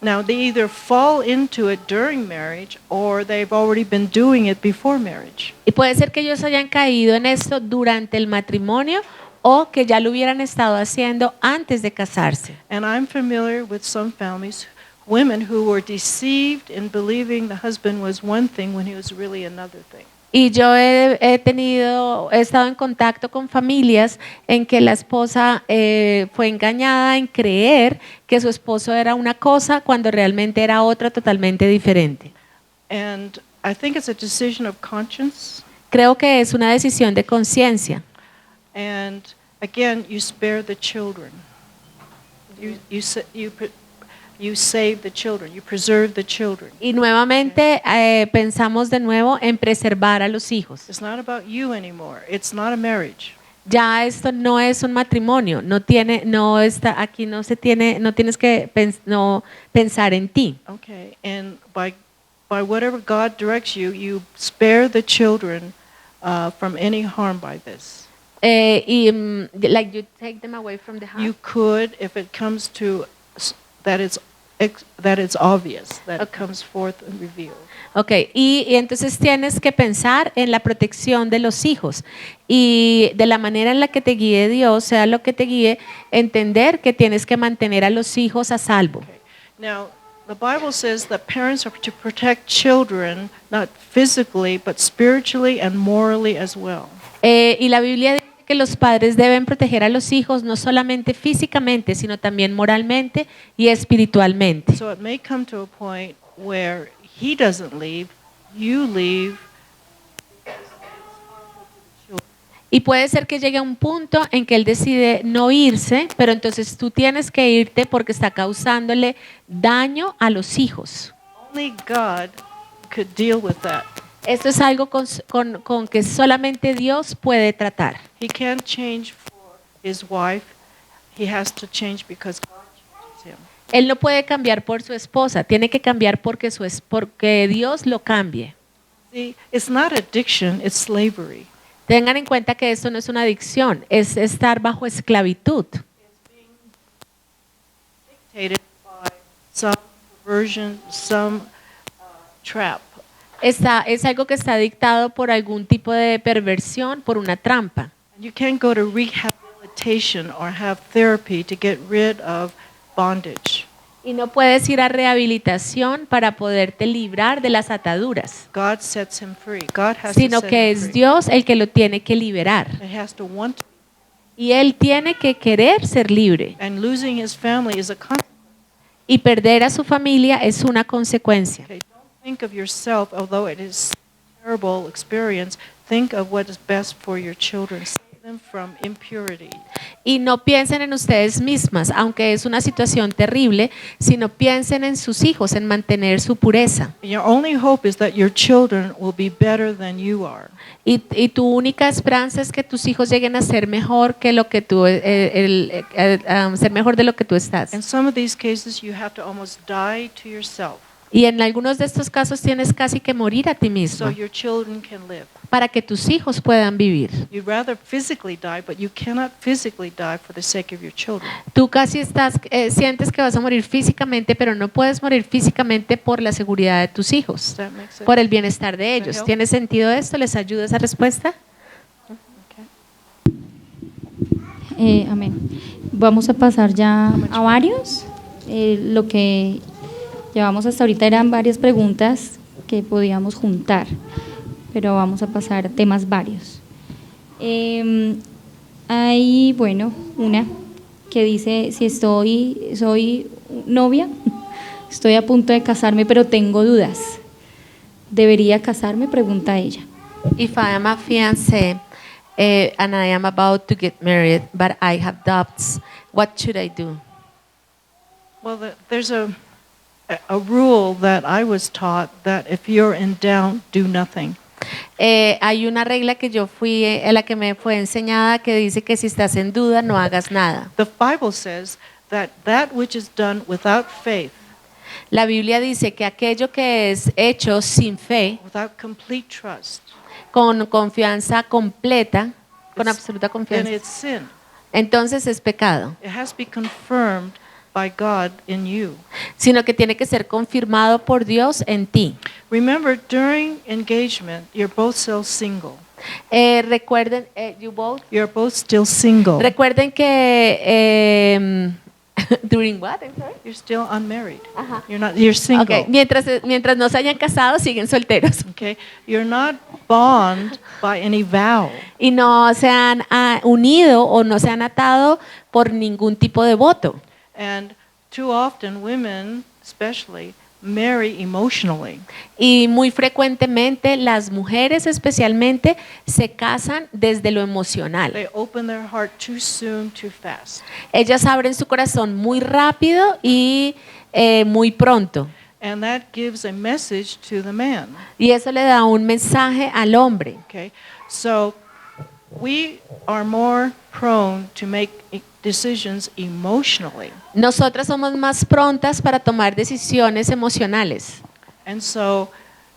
now they either fall into it during marriage or they've already been doing it before marriage. Y puede ser que ellos hayan caído en esto durante el matrimonio o que ya lo hubieran estado haciendo antes de casarse. And I'm familiar with some families, women who were deceived in believing the husband was one thing when he was really another thing. Y yo he estado en contacto con familias en que la esposa fue engañada en creer que su esposo era una cosa cuando realmente era otra totalmente diferente. And I think it's a decision of conscience. Creo que es una decisión de conciencia. And again, you spare the children. You save the children. You preserve the children. Y nuevamente pensamos de nuevo en preservar a los hijos. It's not about you anymore. It's not a marriage. Ya esto no es un matrimonio, no tienes que pensar en ti. Okay. And by whatever God directs you, you spare the children from any harm by this. Like you take them away from the house. You could, if it comes to that it's that it's obvious, that it comes forth and revealed. Ok, y entonces tienes que pensar en la protección de los hijos y de la manera en la que te guíe Dios, sea lo que te guíe, entender que tienes que mantener a los hijos a salvo. Okay. Now, the Bible says that parents are to protect children, not physically, but spiritually and morally as well. Y la Biblia dice que los padres deben proteger a los hijos no solamente físicamente, sino también moralmente y espiritualmente. So it may come to a point where he doesn't leave, you leave. Y puede ser que llegue a un punto en que él decide no irse, pero entonces tú tienes que irte porque está causándole daño a los hijos. Only God could deal with that. Esto es algo con que solamente Dios puede tratar. He can't change for his wife. He has to change because God changes him. Él no puede cambiar por su esposa, tiene que cambiar porque Dios lo cambie. See, it's not addiction, it's slavery. Tengan en cuenta que esto no es una adicción, es estar bajo esclavitud. Dictated by some perversion, some trap. Es algo que está dictado por algún tipo de perversión, por una trampa. And you can't go to rehabilitation or have therapy to get rid of bondage. Y no puedes ir a rehabilitación para poderte librar de las ataduras, God sets him free. God has to sino set que him es free. Dios el que lo tiene que liberar. He has to want to. Y él tiene que querer ser libre. And losing his family is a consequence. Y perder a su familia es una consecuencia. Okay, don't think of yourself, although it is a terrible experience. Think of what is best for your children. Save them from impurity. Y no piensen en ustedes mismas, aunque es una situación terrible, sino piensen en sus hijos, en mantener su pureza. Your only hope is that your children will be better than you are. Y tu única esperanza es que tus hijos lleguen a ser mejor que lo que tú, ser mejor de lo que tú estás. In some of these cases, you have to almost die to yourself Y en algunos de estos casos tienes casi que morir a ti so mismo your children can live. para que tus hijos puedan vivir. You'd rather physically die, but you cannot physically die for the sake of your children. Tú casi sientes que vas a morir físicamente, pero no puedes morir físicamente por la seguridad de tus hijos, Does that make sense? por el bienestar de ellos. help? ¿Tiene sentido esto? ¿Les ayuda esa respuesta? Okay. Amén. Vamos a pasar ya a varios. Lo que llevamos hasta ahorita eran varias preguntas que podíamos juntar, pero vamos a pasar a temas varios. Hay, bueno, una que dice, si soy novia, estoy a punto de casarme, pero tengo dudas. ¿Debería casarme?, pregunta ella. If I am a fiancé and I am about to get married, but I have doubts, what should I do? Well, there's a rule that I was taught that if you're in doubt, do nothing. Hay una regla que yo fui, a la que me fue enseñada, que dice que si estás en duda no hagas nada. The Bible says that which is done without faith, La Biblia dice que aquello que es hecho sin fe, without complete trust, con confianza completa, con It's- absoluta then confianza, it's sin. entonces es pecado, It has to be confirmed by God in you. sino que tiene que ser confirmado por Dios en ti. Remember, during engagement, you're both still single. Recuerden, You're both still single. recuerden que during what? I'm sorry? You're still unmarried. Ajá. You're single. Okay. Mientras no se hayan casado, siguen solteros Okay? You're not bound by any vow. y no se han unido o no se han atado por ningún tipo de voto. And too often women, especially, marry emotionally. Y muy frecuentemente las mujeres especialmente se casan desde lo emocional. They open their heart too soon, too fast. Ellas abren su corazón muy rápido y muy pronto. And that gives a message to the man. Y eso le da un mensaje al hombre. Okay? So we are more prone to make decisions emotionally. Nosotras somos más prontas para tomar decisiones emocionales. And so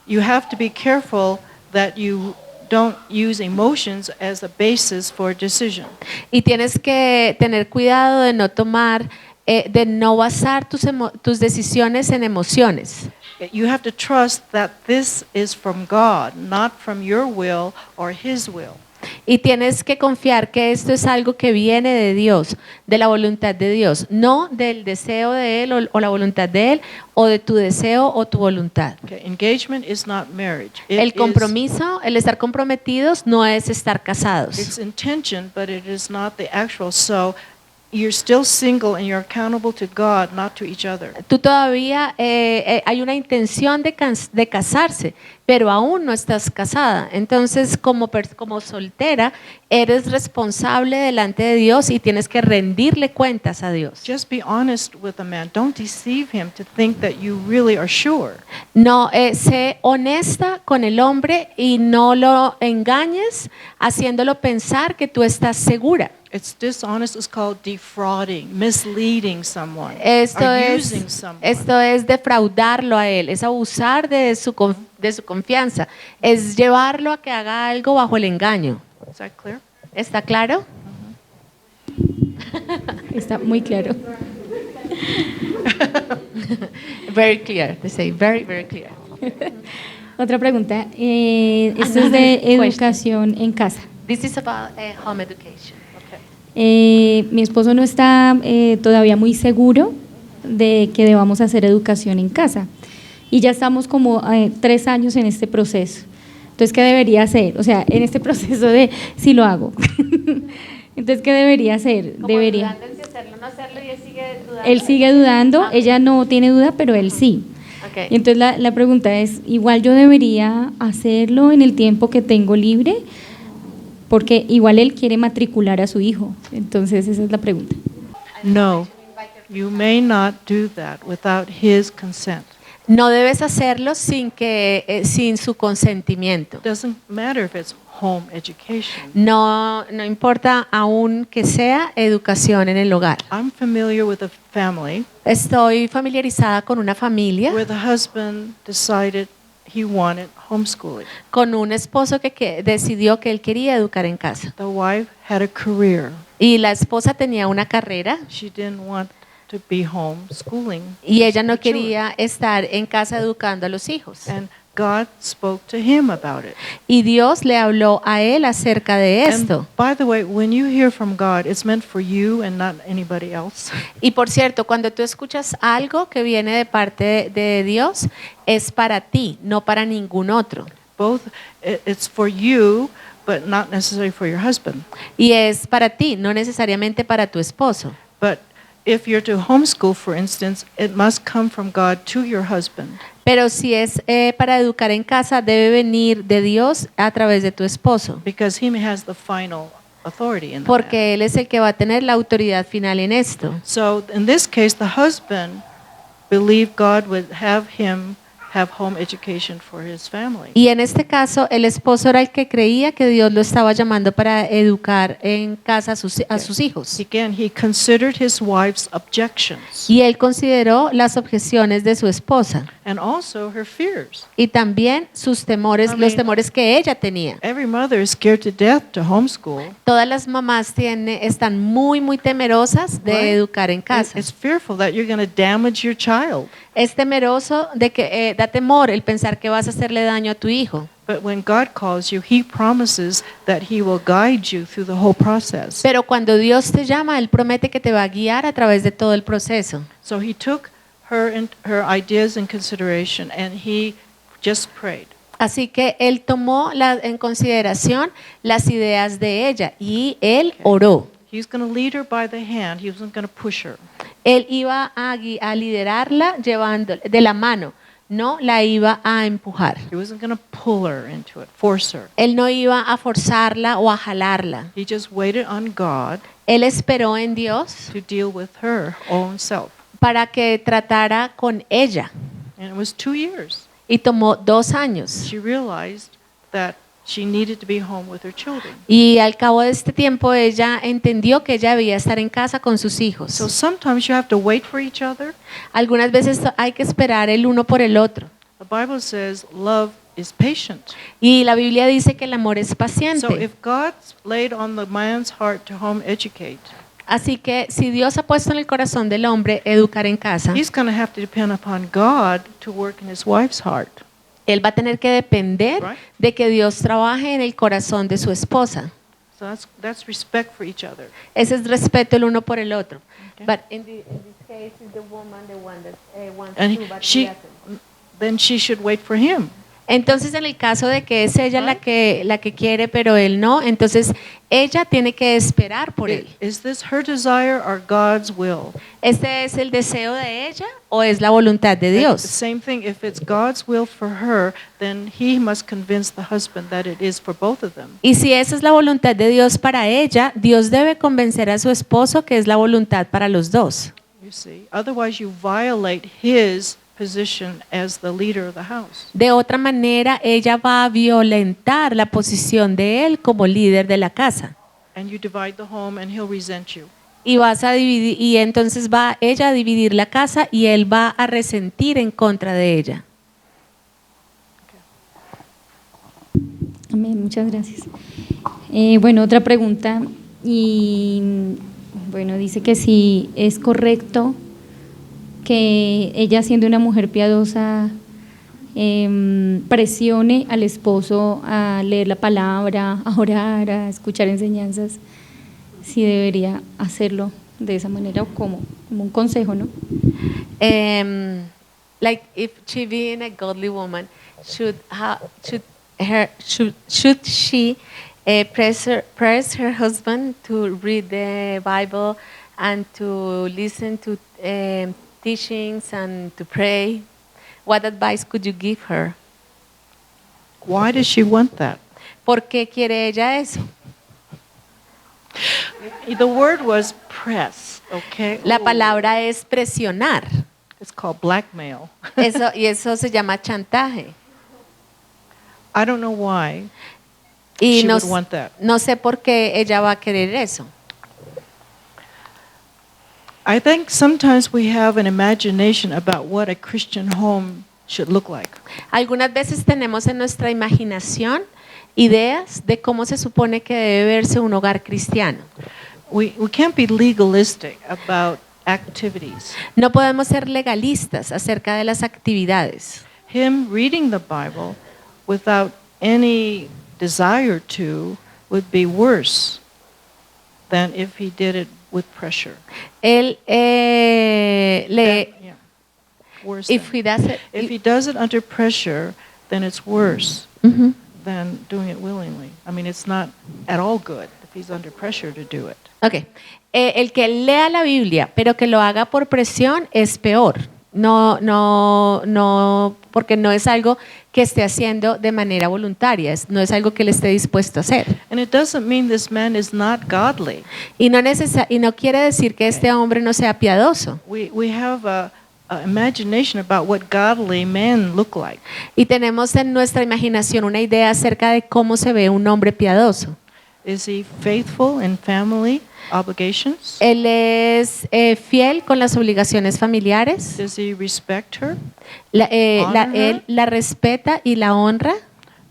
you have to be careful that you don't use emotions as a basis for a decision. Y tienes que tener cuidado de no tomar de no basar tus decisiones en emociones. You have to trust that this is from God, not from your will or His will. Y tienes que confiar que esto es algo que viene de Dios, de la voluntad de Dios, no del deseo de Él o la voluntad de Él, o de tu deseo o tu voluntad. Okay, engagement is not marriage. El compromiso, el estar comprometidos, no es estar It's casados. intention, but it is not the actual. So you're still single and you're accountable to God, not to each other. Tú todavía hay una intención de casarse, pero aún no estás casada. Entonces, como soltera, eres responsable delante de Dios y tienes que rendirle cuentas a Dios. Just be honest with a man. Don't deceive him to think that you really are sure. No, sé honesta con el hombre y no lo engañes haciéndolo pensar que tú estás segura. It's dishonest. It's called defrauding, misleading someone, Esto or es, using someone. esto es defraudarlo a él, es abusar de su confianza, es llevarlo a que haga algo bajo el engaño. Is that clear? ¿Está claro? Está muy claro. Very clear, they say very, very clear. Otra pregunta. Esto es de Question. educación en casa. This is about home education. Okay. Mi esposo no está todavía muy seguro de que debamos hacer educación en casa y ya estamos como 3 años en este proceso. Entonces, ¿qué debería hacer? O sea, en este proceso de si lo hago. Entonces, ¿qué debería hacer? Debería. Si hacerlo, no hacerlo, y él sigue dudando. Él sigue dudando, ella no tiene duda, pero él sí. Okay. Y entonces la pregunta es, igual yo debería hacerlo en el tiempo que tengo libre, porque igual él quiere matricular a su hijo. Entonces esa es la pregunta. No, you may not do that without his consent. No debes hacerlo sin su consentimiento. Doesn't matter if it's home education. No importa aún que sea educación en el hogar. I'm familiar with a family Estoy familiarizada con una familia, where the husband decided he wanted homeschooling. con un esposo que decidió que él quería educar en casa. The wife had a career. Y la esposa tenía una carrera She didn't want to be homeschooling. y ella no the children. quería estar en casa educando a los hijos. And God spoke to him about it. Y Dios le habló a él acerca de esto. And by the way, when you hear from God, it's meant for you and not anybody else. Y por cierto, cuando tú escuchas algo que viene de parte de Dios, es para ti, no para ningún otro. Both, it's for you, but not necessarily for your husband. Y es para ti, no necesariamente para tu esposo. But if you're to homeschool, for instance, it must come from God to your husband. Pero si es para educar en casa, debe venir de Dios a través de tu esposo, Because he has the final authority in the matter. porque él es el que va a tener la autoridad final en esto. So in this case, the husband believed God would have him have home education for his family. Y en este caso, el esposo era el que creía que Dios lo estaba llamando para educar en casa a sus hijos. Again, he considered his wife's objections Y él consideró las objeciones de su esposa and also her fears. y también sus temores, I los mean- temores que ella tenía. Every mother is scared to death to homeschool. Todas las mamás están muy temerosas de Right. educar en casa. It's fearful that you're going to damage your child. Es temeroso de que da temor el pensar que vas a hacerle daño a tu hijo. But when God calls you, he promises that he will guide you through the whole process. Pero cuando Dios te llama, Él promete que te va a guiar a través de todo el proceso. So he took her ideas in consideration and he just prayed. Así que Él tomó en consideración las ideas de ella y Él oró. He's going to lead her by the hand. He wasn't going to push her. Él iba a liderarla llevando de la mano, no la iba a empujar. He wasn't going to pull her into it, force her. Él no iba a forzarla o a jalarla. He just waited on God Él esperó en Dios to deal with her own self. para que tratara con ella And it was 2 years. y tomó 2 años. She realized that she needed to be home with her children. Y al cabo de este tiempo ella entendió que ella debía estar en casa con sus So hijos. sometimes you have to wait for each other. Algunas veces hay que esperar el uno por el otro. The Bible says love is patient. Y la Biblia dice que el amor es So paciente. if God's laid on the man's heart to home educate, Así que si Dios ha puesto en el corazón del hombre educar en casa, he's going to have to depend upon God to work in his wife's heart. él va a tener que depender Right. de que Dios trabaje en el corazón de su esposa. So that's respect for each other. Ese es respeto el uno por el otro. Okay. But in this case, is the woman the one that wants And to, but he doesn't. then she should wait for him. Entonces, en el caso de que es ella la que quiere, pero él no, entonces ella tiene que esperar por él. Is this her desire or God's will? ¿Este es el deseo de ella o es la voluntad de The Dios? same thing, if it's God's will for her, then he must convince the husband that it is for both of them. Y si esa es la voluntad de Dios para ella, Dios debe convencer a su esposo que es la voluntad para los dos. You see, otherwise you violate his position as the leader of the house. De otra manera, ella va a violentar la posición de él como líder de la casa. And you divide the home and he'll resent you. Y vas a dividir, y entonces va ella a dividir la casa y él va a resentir en contra de ella. Amén, muchas gracias. Bueno, otra pregunta. Y bueno, dice que si es correcto que ella, siendo una mujer piadosa, presione al esposo a leer la palabra, a orar, a escuchar enseñanzas, si debería hacerlo de esa manera o como un consejo, ¿no? Like if she being a godly woman, should she press her husband to read the Bible and to listen to teachings and to pray? What advice could you give her? Why does she want that? ¿Por qué quiere ella eso? The word was press, okay? La palabra es presionar. It's called blackmail. Eso se llama chantaje. I don't know why Y she no, would want that. no sé por qué ella va a querer eso. I think sometimes we have an imagination about what a Christian home should look like. Algunas veces tenemos en nuestra imaginación ideas de cómo se supone que debe verse un hogar cristiano. We can't be legalistic about activities. No podemos ser legalistas acerca de las actividades. Him reading the Bible without any desire to would be worse than if he did it with pressure. Él Yeah, worse if than. he does it, If he does it under pressure, then it's worse Ujú. than doing it willingly. I mean, it's not at all good if he's under pressure to do it. Okay. El que lea la Biblia, pero que lo haga por presión es peor. No, porque no es algo que esté haciendo de manera voluntaria, no es algo que él esté dispuesto a hacer. And it doesn't mean this man is not godly. Y no quiere decir que este hombre no sea piadoso. We have a imagination about what godly men look like. Y tenemos en nuestra imaginación una idea acerca de cómo se ve un hombre piadoso. Is he faithful in family obligations? Él es fiel con las obligaciones familiares. Does he respect her? Él her? la respeta y la honra.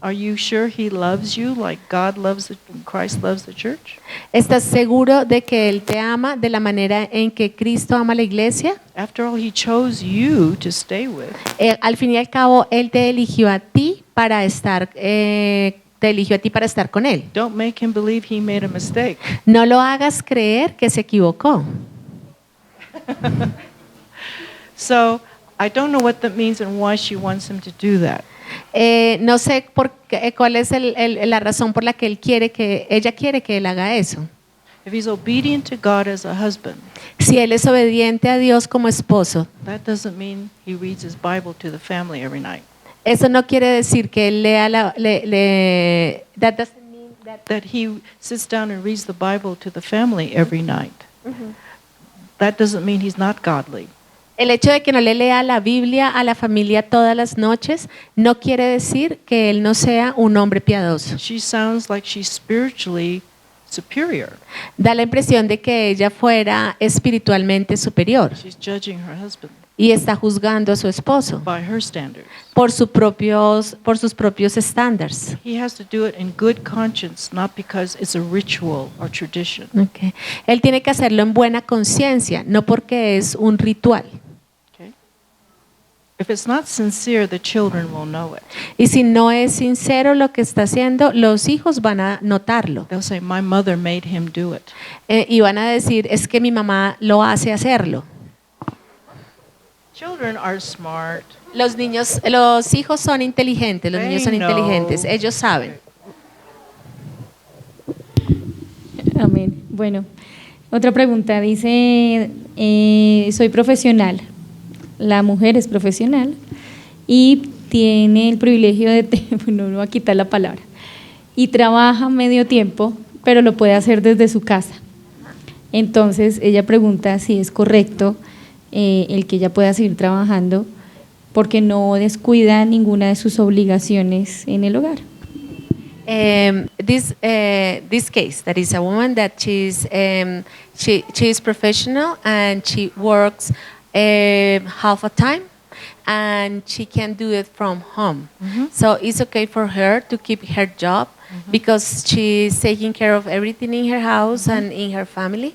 Are you sure he loves you like God loves Christ loves the church? ¿Estás seguro de que él te ama de la manera en que Cristo ama a la iglesia? After all, he chose you to stay with. Al fin y al cabo, él te eligió a ti para estar con él. Don't make him believe he made a mistake. No lo hagas creer que se equivocó. So, I don't know what that means and why she wants him to do that. No sé cuál es la razón por la que ella quiere que él haga eso. If he's obedient to God as a husband, Si él es obediente a Dios como esposo, that doesn't mean he reads his Bible to the family every night. eso no quiere decir que él lea that doesn't mean That he sits down and reads the Bible to the family every night. That doesn't mean he's not godly. el hecho de que no le lea la Biblia a la familia todas las noches no quiere decir que él no sea un hombre piadoso. She sounds like she's spiritually superior. Da la impresión de que ella fuera espiritualmente superior. She's judging her husband. y está juzgando a su esposo by her standards. por sus propios estándares. He has to do it in good conscience, not because it's a ritual or tradition. Okay. Él tiene que hacerlo en buena conciencia, no porque es un ritual. Okay? If it's not sincere, the children will know it. Y si no es sincero lo que está haciendo, los hijos van a notarlo. They'll say, "My mother made him do it." Y van a decir, es que mi mamá lo hace hacerlo. Children are smart. Los hijos son inteligentes, los niños son They know. inteligentes, ellos saben. Amén. Bueno, otra pregunta. Dice, soy profesional. La mujer es profesional y tiene el privilegio de, no voy a quitar la palabra, y trabaja medio tiempo, pero lo puede hacer desde su casa. Entonces, ella pregunta si es correcto el que ella pueda seguir trabajando porque no descuida ninguna de sus obligaciones en el hogar. This case, that is a woman that she is professional and she works half a time and she can do it from home. So it's okay for her to keep her job because she's taking care of everything in her house and in her family.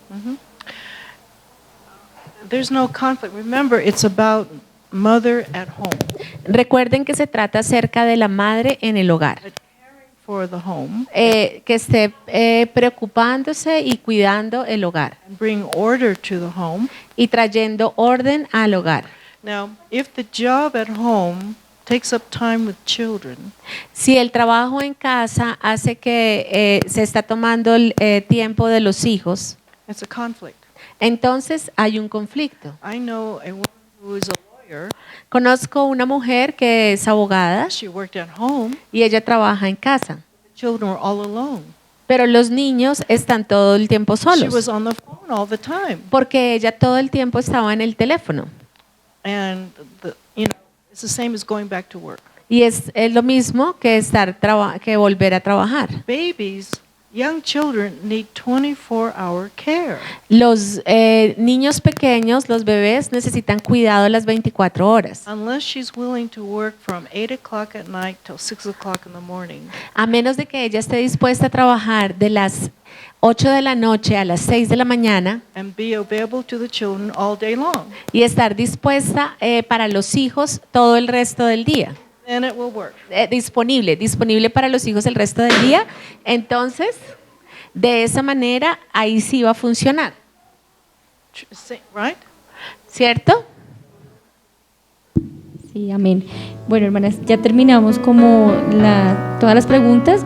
There's no conflict. Remember, it's about mother at home. Recuerden que se trata acerca de la madre en el hogar, For the home, que esté preocupándose y cuidando el hogar and bring order to the home. y trayendo orden al hogar. Now, if the job at home takes up time with children, Si el trabajo en casa hace que se está tomando el tiempo de los hijos, it's a conflict. entonces hay un conflicto. I know a woman who is a lawyer. Conozco una mujer que es abogada She worked at home. y ella trabaja en casa, The children were all alone. pero los niños están todo el tiempo She was solos on the phone all the time. porque ella todo el tiempo estaba en el teléfono. And it's the same as going back to work. Y es lo mismo que que volver a trabajar. Babies, young children need 24-hour care. Los niños pequeños, los bebés, necesitan cuidado las 24 horas. Unless she's willing to work from 8 o'clock at night till 6 o'clock in the morning, A menos de que ella esté dispuesta a trabajar de las 8 de la noche a las 6 de la mañana and be available to the children all day long, y estar dispuesta para los hijos todo el resto del día. then it will work. Disponible para los hijos el resto del día. Entonces, de esa manera, ahí sí va a funcionar. Right? ¿Cierto? Sí, amén. Bueno, hermanas, ya terminamos como todas las preguntas.